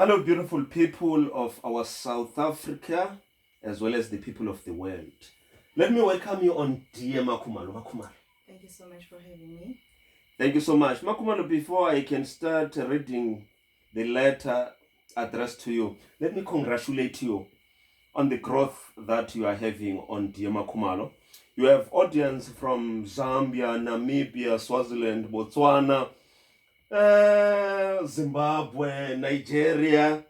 Hello, beautiful people of our South Africa, as well as the people of the world. Let me welcome you on Dear Makhumalo. Makhumalo. Thank you so much for having me. Thank you so much. Makhumalo, before I can start reading the letter addressed to you, let me congratulate you on the growth that you are having on Dear Makhumalo. You have audience from Zambia, Namibia, Swaziland, Botswana, Zimbabwe, Nigeria.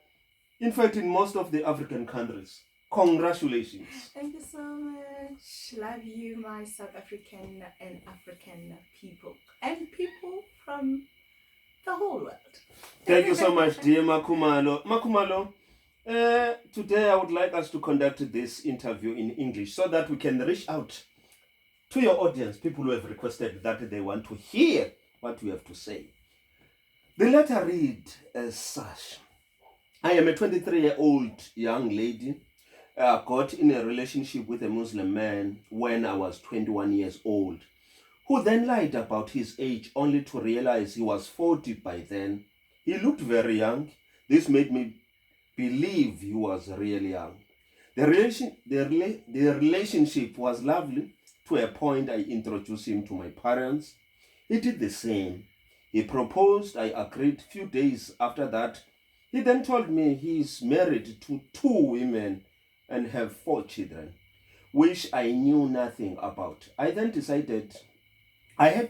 In fact, in most of the African countries. Congratulations. Thank you so much. Love you, my South African and African people, and people from the whole world. Thank you so much, dear Makhumalo. Makhumalo, today I would like us to conduct this interview in English so that we can reach out to your audience, people who have requested that they want to hear what you have to say. The letter read as such. I am a 23-year-old young lady. I got in a relationship with a Muslim man when I was 21 years old, who then lied about his age only to realize he was 40 by then. He looked very young. This made me believe he was really young. The relationship was lovely to a point I introduced him to my parents. He did the same. He proposed. I agreed. Few days after that, he then told me he is married to 2 women and have 4 children, which I knew nothing about. I had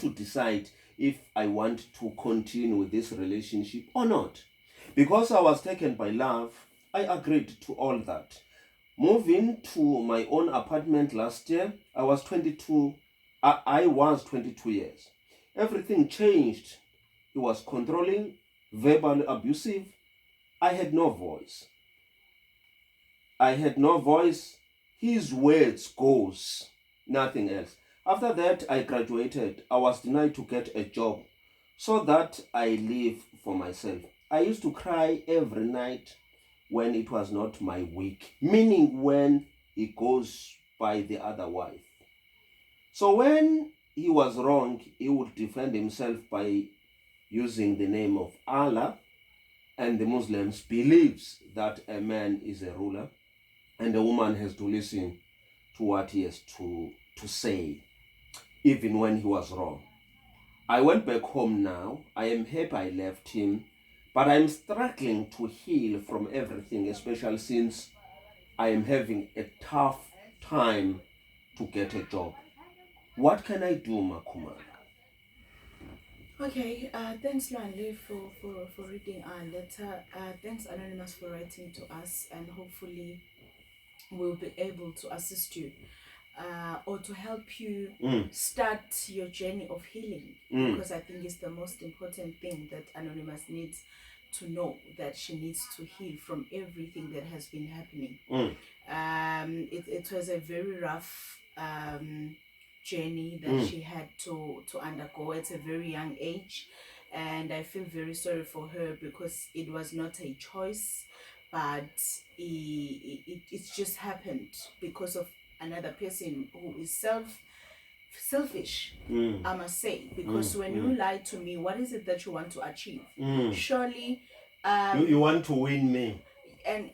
to decide if I want to continue with this relationship or not. Because I was taken by love, I agreed to all that. Moving to my own apartment last year, I was 22 years. Everything changed. He was controlling, verbally abusive. I had no voice. His words goes, nothing else. After that, I graduated. I was denied to get a job so that I live for myself. I used to cry every night when it was not my week, meaning when he goes by the other wife. So when he was wrong, he would defend himself by using the name of Allah, and the Muslims believes that a man is a ruler and a woman has to listen to what he has to say, even when he was wrong. I went back home now. I am happy I left him, but I'm struggling to heal from everything, especially since I am having a tough time to get a job. What can I do, Makhumalo? Okay, thanks Lwandle for reading our letter. Thanks Anonymous for writing to us, and hopefully we'll be able to assist you or to help you start your journey of healing, because I think it's the most important thing that Anonymous needs to know, that she needs to heal from everything that has been happening. It was a very rough journey that she had to undergo at a very young age, and I feel very sorry for her because it was not a choice, but it just happened because of another person who is selfish, I must say, because when you lie to me, what is it that you want to achieve? Surely you want to win me. And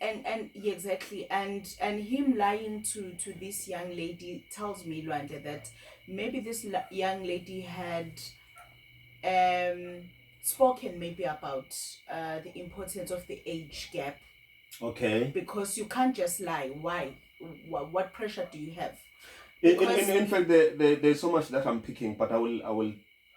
yeah, exactly, and him lying to this young lady tells me, Luanda, that maybe this young lady had spoken maybe about the importance of the age gap. Okay. Because you can't just lie. Why? What pressure do you have? In fact, there's so much that I'm picking, but I will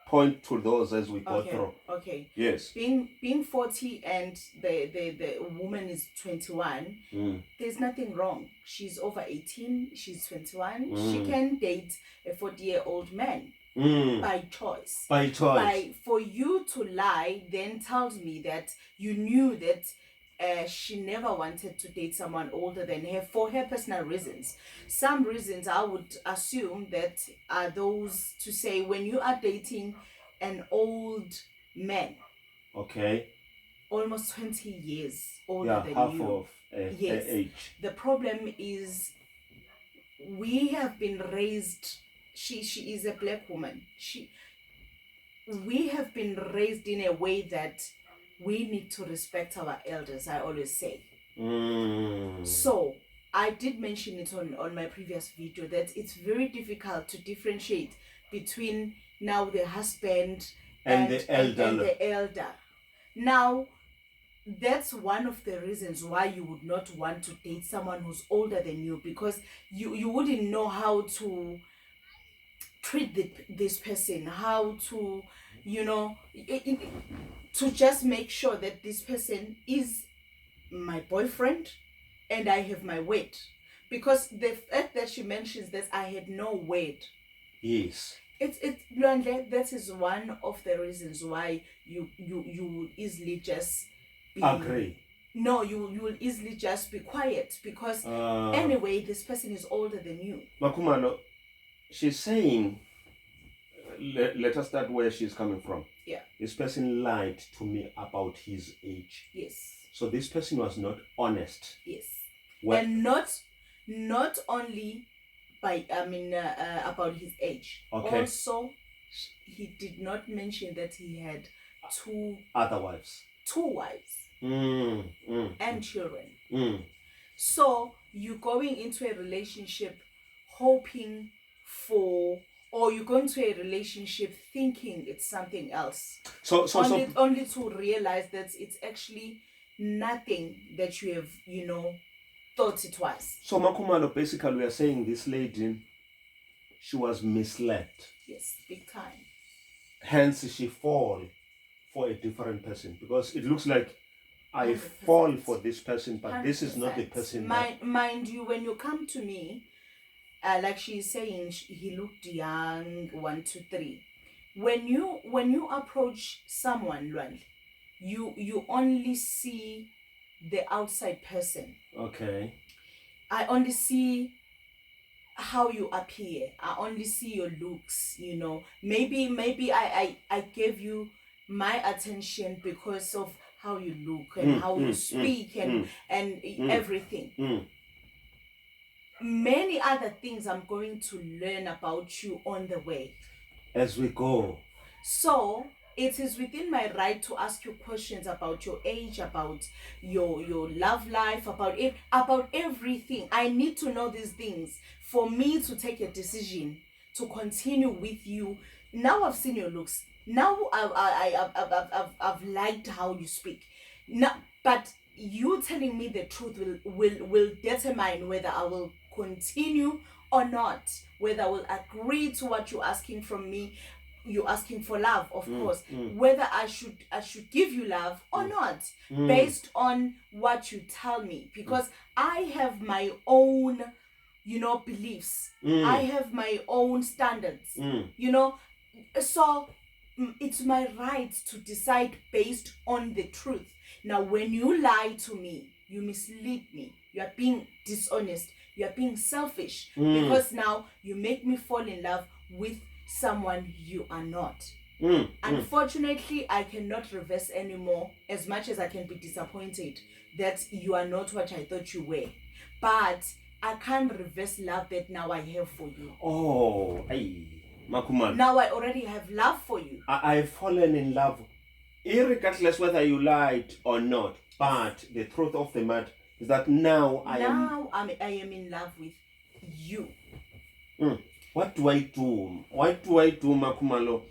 point to those as we go through. Okay. Yes. Being 40 and the woman is 21, there's nothing wrong. She's over 18, she's 21. She can date a 40-year-old man. By choice. For you to lie then tells me that you knew that she never wanted to date someone older than her for her personal reasons. Some reasons I would assume that are those to say, when you are dating an old man, okay, almost 20 years older than half you, of yes, age. The problem is we have been raised. She is a black woman. We have been raised in a way that we need to respect our elders, I always say. Mm. So I did mention it on my previous video that it's very difficult to differentiate between now the husband And the elder. and the elder. Now, that's one of the reasons why you would not want to date someone who's older than you, because you wouldn't know how to treat this person, how to, to just make sure that this person is my boyfriend and I have my word. Because the fact that she mentions that I had no word. Yes. It's Lwandle, that is one of the reasons why you would easily just be agree. No, you will easily just be quiet because anyway, this person is older than you. Makhumalo, she's saying, let us start where she's coming from. Yeah. This person lied to me about his age. Yes. So this person was not honest. Yes. Well, and not only by about his age. Okay. Also, he did not mention that he had two wives. And children. Mm. So you're going into a relationship hoping for, or you're going to a relationship thinking it's something else. Only to realize that it's actually nothing that you have, thought it was. So Makhumalo, basically we are saying this lady, she was misled. Yes, big time. Hence she fall for a different person, because it looks like I 100%. Fall for this person, but 100%. This is not the person. Mind you, when you come to me, like she's saying, he looked young, 1, 2, 3. When you approach someone, Lwandle, you only see the outside person. Okay. I only see how you appear. I only see your looks, Maybe I gave you my attention because of how you look and how you speak and everything. Many other things I'm going to learn about you on the way. As we go. So it is within my right to ask you questions about your age, about your love life, about everything. I need to know these things for me to take a decision to continue with you. Now I've seen your looks. Now I've liked how you speak. Now, but you telling me the truth will determine whether I will continue or not, whether I will agree to what you're asking from me. You're asking for love, of course. Whether I should give you love or not, based on what you tell me, because I have my own, beliefs. I have my own standards. So it's my right to decide based on the truth. Now, when you lie to me, you mislead me. You are being dishonest. You are being selfish, because now you make me fall in love with someone you are not. Unfortunately, I cannot reverse anymore, as much as I can be disappointed that you are not what I thought you were. But I can't reverse love that now I have for you. Oh, hey, Makhumalo. Now I already have love for you. I've fallen in love, irregardless whether you lied or not. But the truth of the matter is that now I am in love with you. What do I do? What do I do, Makhumalo?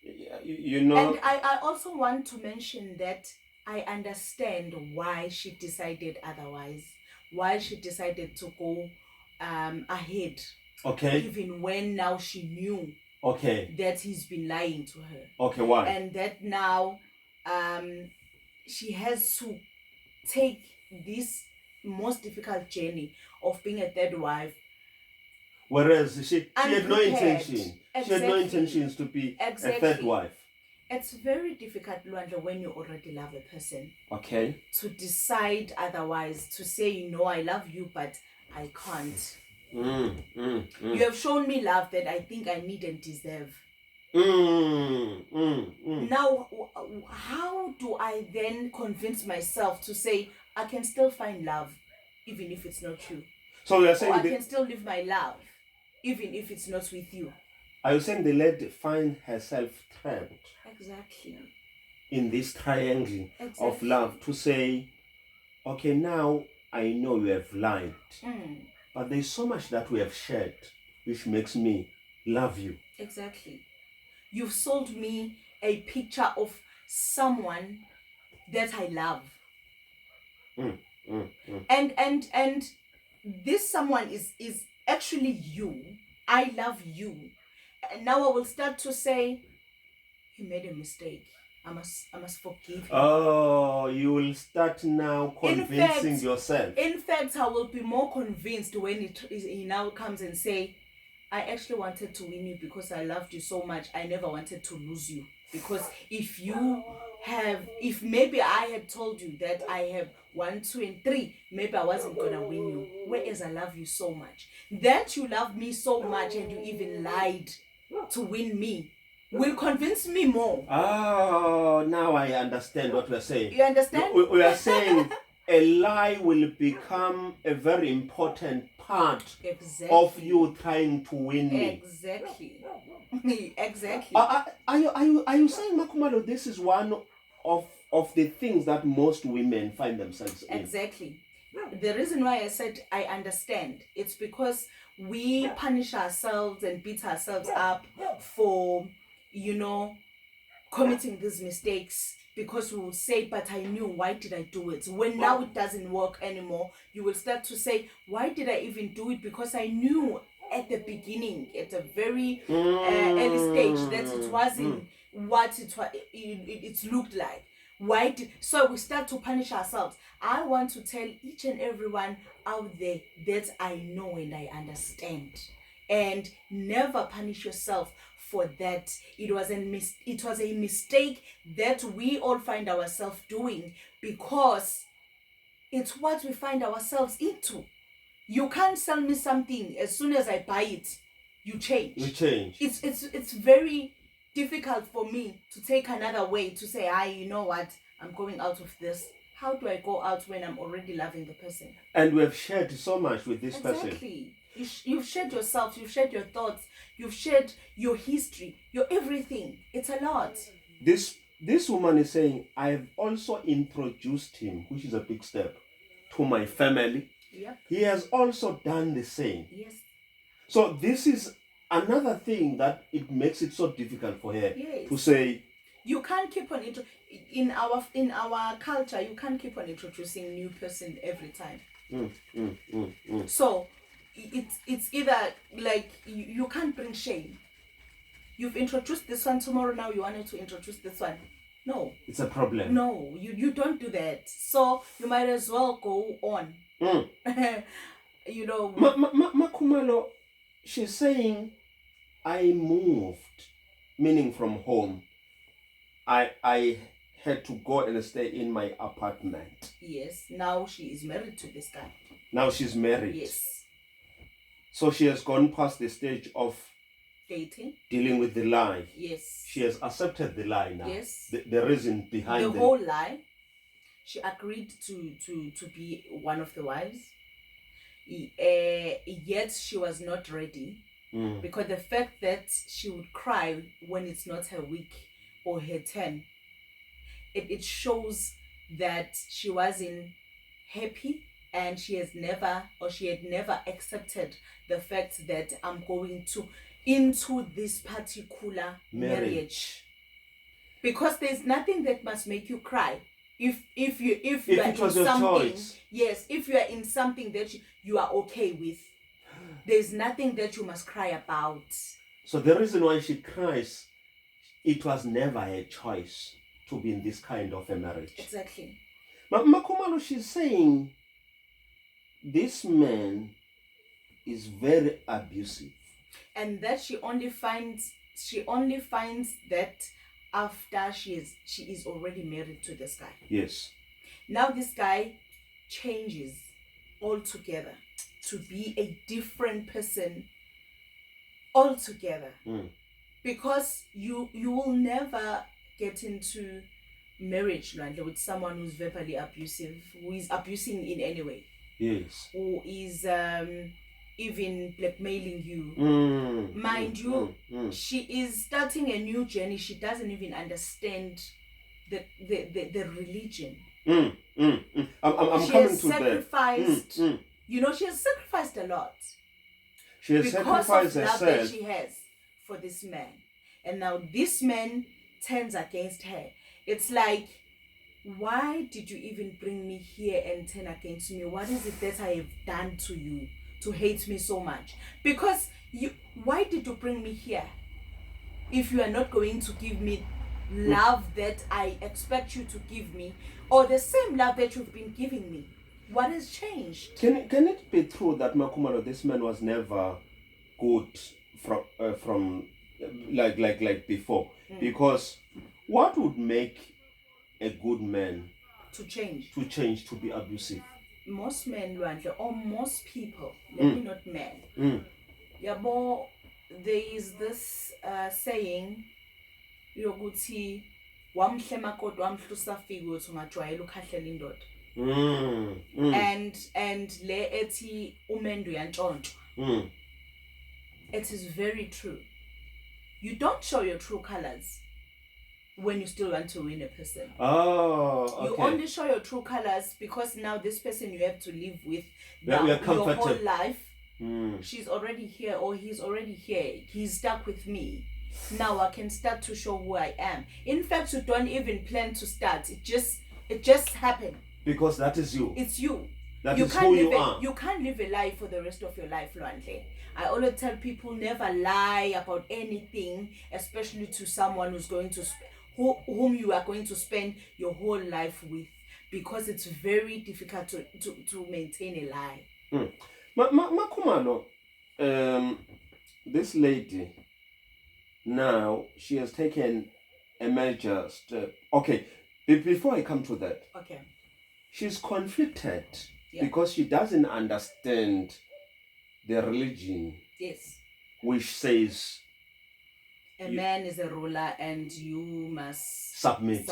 And I also want to mention that I understand why she decided otherwise. Why she decided to go ahead. Okay. Even when now she knew that he's been lying to her. Okay, why? And that now she has to take this most difficult journey of being a third wife. Whereas she had no intention. Exactly. She had no intentions to be a third wife. It's very difficult, Lwandle, when you already love a person. Okay. To decide otherwise, to say, I love you, but I can't. You have shown me love that I think I need and deserve. Now, how do I then convince myself to say, I can still find love, even if it's not you? So you're saying I can still live my love, even if it's not with you. Are you saying the lady find herself trapped? Exactly. in this triangle of Exactly. love to say, okay, now I know you have lied, but there's so much that we have shared which makes me love you. Exactly. You've sold me a picture of someone that I love. And this someone is actually you. I love you. And now I will start to say, he made a mistake. I must forgive him. Oh, you will start now convincing yourself. In fact, I will be more convinced when he now comes and say, I actually wanted to win you because I loved you so much. I never wanted to lose you. Because if maybe I had told you that I have 1, 2, and 3, maybe I wasn't gonna win you. Whereas I love you so much. That you love me so much and you even lied to win me will convince me more. Oh, now I understand what we're saying. You understand? We are saying a lie will become a very important part of you trying to win me. Exactly. Exactly. Are you saying, Makhumalo, this is one of the things that most women find themselves in? Exactly. The reason why I said I understand, it's because we punish ourselves and beat ourselves up for, committing these mistakes, because we will say, but I knew, why did I do it? When now it doesn't work anymore, you will start to say, why did I even do it? Because I knew at the beginning, at a very early stage, that it wasn't what it looked like. So we start to punish ourselves. I want to tell each and everyone out there that I know and I understand. And never punish yourself for that. It was a mistake that we all find ourselves doing, because it's what we find ourselves into. You can't sell me something as soon as I buy it, you change. It's very difficult for me to take another way to say, you know what, I'm going out of this. How do I go out when I'm already loving the person? And we have shared so much with this person. Exactly. You've shared yourself, you've shared your thoughts, you've shared your history, your everything. It's a lot. This woman is saying, I've also introduced him, which is a big step, to my family. Yep. He has also done the same. Yes. So this is another thing that it makes it so difficult for her to say. You can't keep on in our culture. You can't keep on introducing new person every time. So it's either like you can't bring shame. You've introduced this one, tomorrow now you wanted to introduce this one. No. It's a problem. No, you don't do that. So you might as well go on. Makhumalo, she's saying, I moved, meaning from home. I had to go and stay in my apartment. Yes. Now she is married to this guy. Now she's married. Yes. So she has gone past the stage of dating, dealing with the lie. Yes. She has accepted the lie now. Yes. The reason behind the whole lie. She agreed to be one of the wives. Yet she was not ready, because the fact that she would cry when it's not her week or her turn, it shows that she wasn't happy, and she had never accepted the fact that I'm going into this particular marriage. Because there's nothing that must make you cry. If you are in something, yes, if you are in something that you are okay with, there's nothing that you must cry about. So the reason why she cries, it was never a choice to be in this kind of a marriage. Exactly. But Makhumalo, she's saying this man is very abusive, and that she only finds that after she is already married to this guy. Yes. Now this guy changes altogether to be a different person altogether. Because you will never get into marriage with someone who's verbally abusive, who is abusing in any way. Yes. Who is even blackmailing you. Mind you, she is starting a new journey. She doesn't even understand the religion. I'm She coming has to that. sacrificed, she has sacrificed a lot She has because sacrificed of love that herself. she has for this man. And now this man turns against her. It's like, why did you even bring me here and turn against me? What is it that I have done to you to hate me so much? Because why did you bring me here if you are not going to give me love that I expect you to give me, or the same love that you've been giving me? What has changed? Can it be true that Makhumalo, this man was never good from like before? Because what would make a good man To change? To be abusive? Most men, Lwandle, or most people, let me not men. Yabo, there is this saying, yokuthi wamhle makoti wamhlusa figo uthi ungajwayela ukhahlela indoda. And le ethi umendo uyantshontshwa. It is very true. You don't show your true colors when you still want to win a person. Oh, okay. You only show your true colors because now this person you have to live with your whole life. She's already here, or he's already here. He's stuck with me. Now I can start to show who I am. In fact, you don't even plan to start. It just happened. Because that is you. It's you. That is who you are. You can't live a lie for the rest of your life, Lwandle. I always tell people, never lie about anything, especially to someone who's going to whom you are going to spend your whole life with, because it's very difficult to maintain a lie. Makhumalo, this lady, now she has taken a major step. Okay, before I come to that, okay, she's conflicted because she doesn't understand the religion. Yes. Which says a man is a ruler and you must submit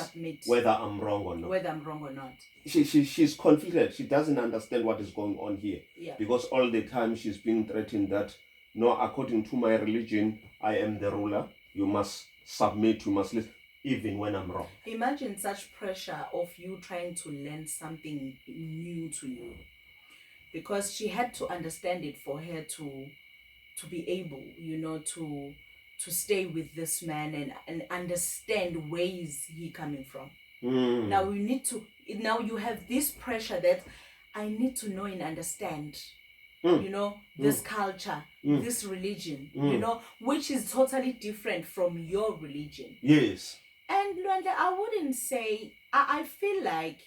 whether I'm wrong or not. She's conflicted. She doesn't understand what is going on here. Yeah. Because all the time she's being threatened that, no, according to my religion, I am the ruler. You must submit, you must listen, even when I'm wrong. Imagine such pressure of you trying to learn something new to you. Because she had to understand it for her to be able, to stay with this man and understand where is he coming from. Now you have this pressure that I need to know and understand, this culture, this religion, which is totally different from your religion. Yes. And Lwandle, I wouldn't say, I feel like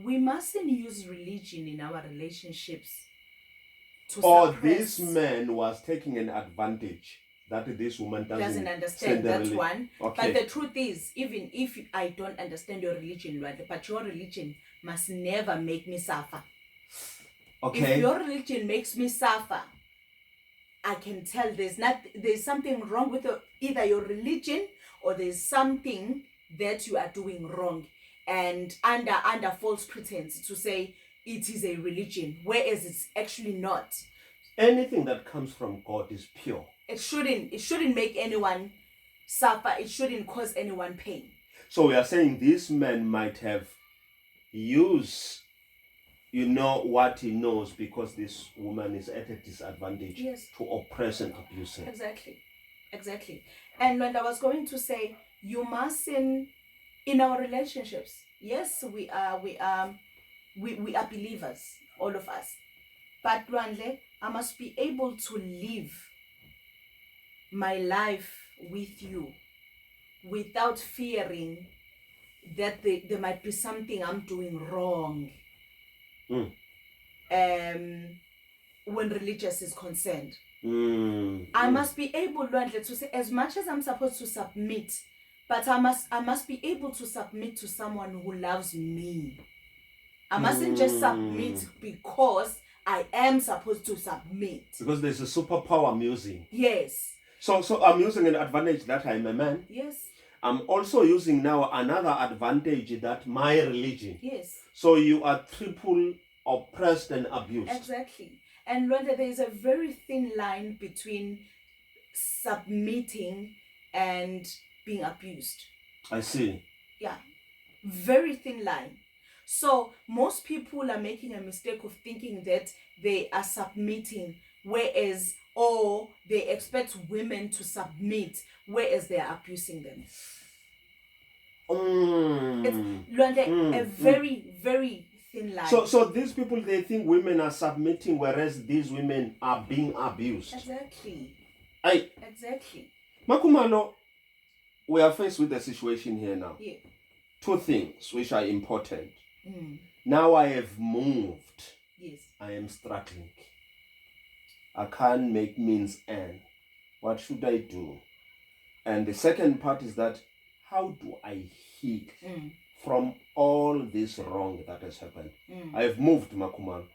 we mustn't use religion in our relationships to suppress. This man was taking an advantage that this woman doesn't understand that one. Okay. But the truth is, even if I don't understand your religion, but your religion must never make me suffer. Okay. If your religion makes me suffer, I can tell there's something wrong with either your religion, or there's something that you are doing wrong, and under false pretense to say it is a religion, whereas it's actually not. Anything that comes from God is pure. It shouldn't make anyone suffer. It shouldn't cause anyone pain. So we are saying this man might have used, what he knows, because this woman is at a disadvantage. Yes. To oppress and abuse her. Exactly. And when I was going to say, you mustn't, in our relationships, yes, we are believers, all of us. But Lwandle, I must be able to live my life with you without fearing that there might be something I'm doing wrong. When religious is concerned. I must be able, Lwandle, to say, as much as I'm supposed to submit, but I must be able to submit to someone who loves me. I mustn't just submit because I am supposed to submit. Because there's a superpower I'm using. Yes. So I'm using an advantage that I'm a man. Yes. I'm also using now another advantage that my religion. Yes. So you are triple oppressed and abused. Exactly. And Lwandle, there is a very thin line between submitting and being abused. I see. Yeah. Very thin line. So most people are making a mistake of thinking that they are submitting, whereas, or they expect women to submit, whereas they are abusing them. It's a very, very thin line. So these people, they think women are submitting, whereas these women are being abused. Exactly. Exactly. Makhumalo, we are faced with a situation here now. Yeah. Two things which are important. Now I have moved. Yes. I am struggling. I can't make means end. What should I do? And the second part is that how do I heal from all this wrong that has happened? I have moved, Makhumalo.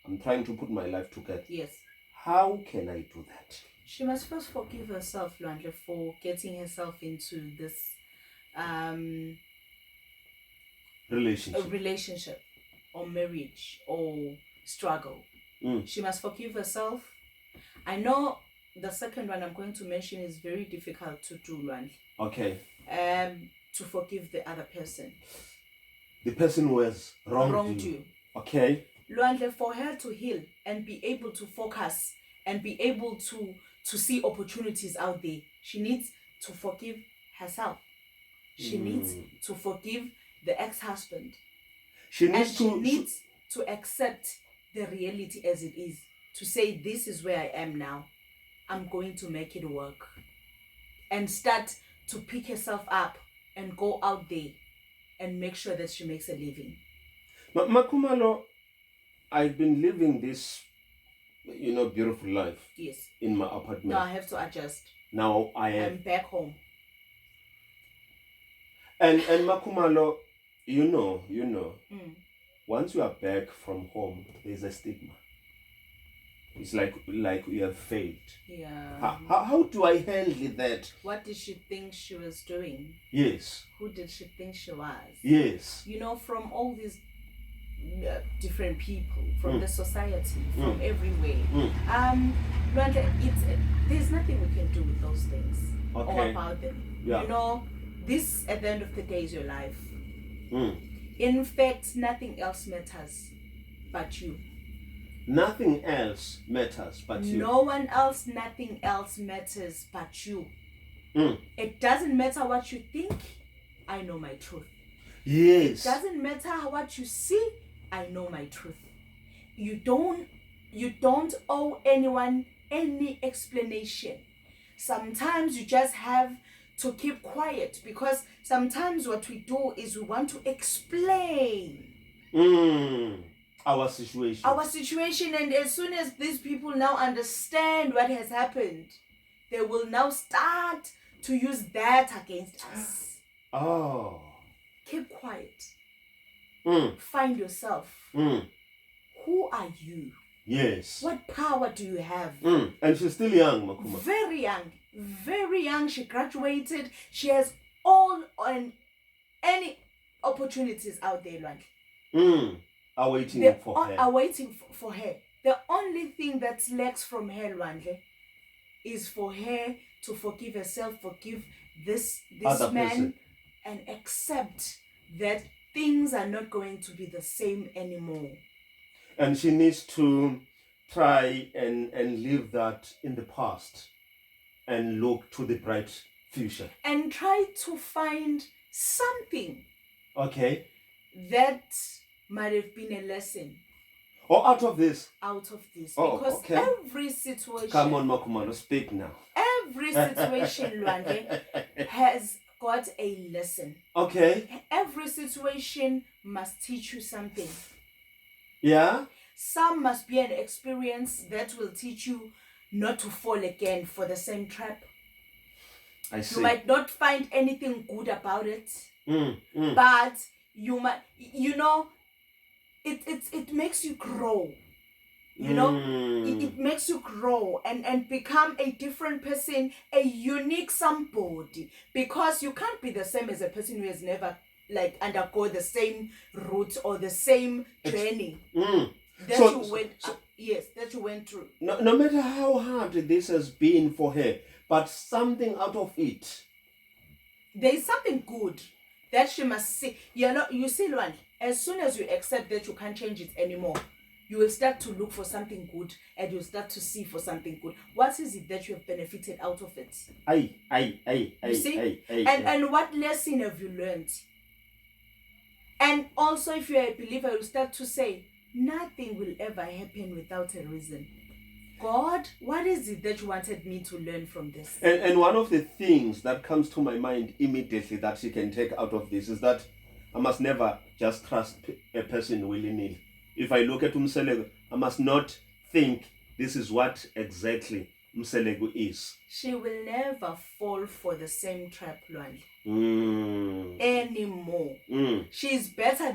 I'm trying to put my life together. Yes. How can I do that? She must first forgive herself, Lwandle, for getting herself into this relationship or marriage or struggle. She must forgive herself. I know the second one I'm going to mention is very difficult to do, Lwandle. Okay. To forgive the other person. The person who has wronged you. Okay. Lwandle, for her to heal and be able to focus and be able to see opportunities out there, she needs to forgive herself. She needs to forgive the ex-husband. She needs to accept the reality as it is. To say, this is where I am now. I'm going to make it work. And start to pick herself up and go out there and make sure that she makes a living. Makhumalo, I've been living this, beautiful life. Yes. In my apartment. Now I have to adjust. Now I'm back home. And Makhumalo, you know, once you are back from home, there's a stigma. It's like you have failed. Yeah. How do I handle that? What did she think she was doing? Yes. Who did she think she was? Yes. From all these different people, from the society, from everywhere. There's nothing we can do with those things or about them. Yeah. This at the end of the day is your life. In fact, nothing else matters but you. Nothing else matters but you. No one else, nothing else matters but you. It doesn't matter what you think, I know my truth. Yes. It doesn't matter what you see, I know my truth. You don't owe anyone any explanation. Sometimes you just have to keep quiet, because sometimes what we do is we want to explain our situation. And as soon as these people now understand what has happened, they will now start to use that against us. Oh. Keep quiet. Find yourself. Who are you? Yes. What power do you have? And she's still young, Makuma. Very young. Very young. She graduated. She has all and any opportunities out there, Lwandle. Awaiting for her. Awaiting for her. The only thing that lacks from her, Lwandle, is for her to forgive herself, forgive this man, person, and accept that things are not going to be the same anymore. And she needs to try and leave that in the past and look to the bright future. And try to find something. Okay. That might have been a lesson. Or out of this. Because every situation... Come on, Makhumalo, speak now. Every situation, Lwandle, has got a lesson. Okay. Every situation must teach you something. Yeah? Some must be an experience that will teach you not to fall again for the same trap. I see. You might not find anything good about it. But you might, it makes you grow. It makes you grow and become a different person, a unique somebody. Because you can't be the same as a person who has never undergo the same route or the same journey that you went through. No matter how hard this has been for her, but something out of it. There is something good that she must see. You see, Lwandle, as soon as you accept that you can't change it anymore, you will start to look for something good and you'll start to see for something good. What is it that you have benefited out of it? You see? And what lesson have you learned? And also, if you're a believer, you start to say, nothing will ever happen without a reason. God, what is it that you wanted me to learn from this? And one of the things that comes to my mind immediately that she can take out of this is that I must never just trust a person willy-nilly. If I look at Umselego, I must not think this is what exactly Umselego is. She will never fall for the same trap, Lwandle, Mm. anymore. Mm. She's better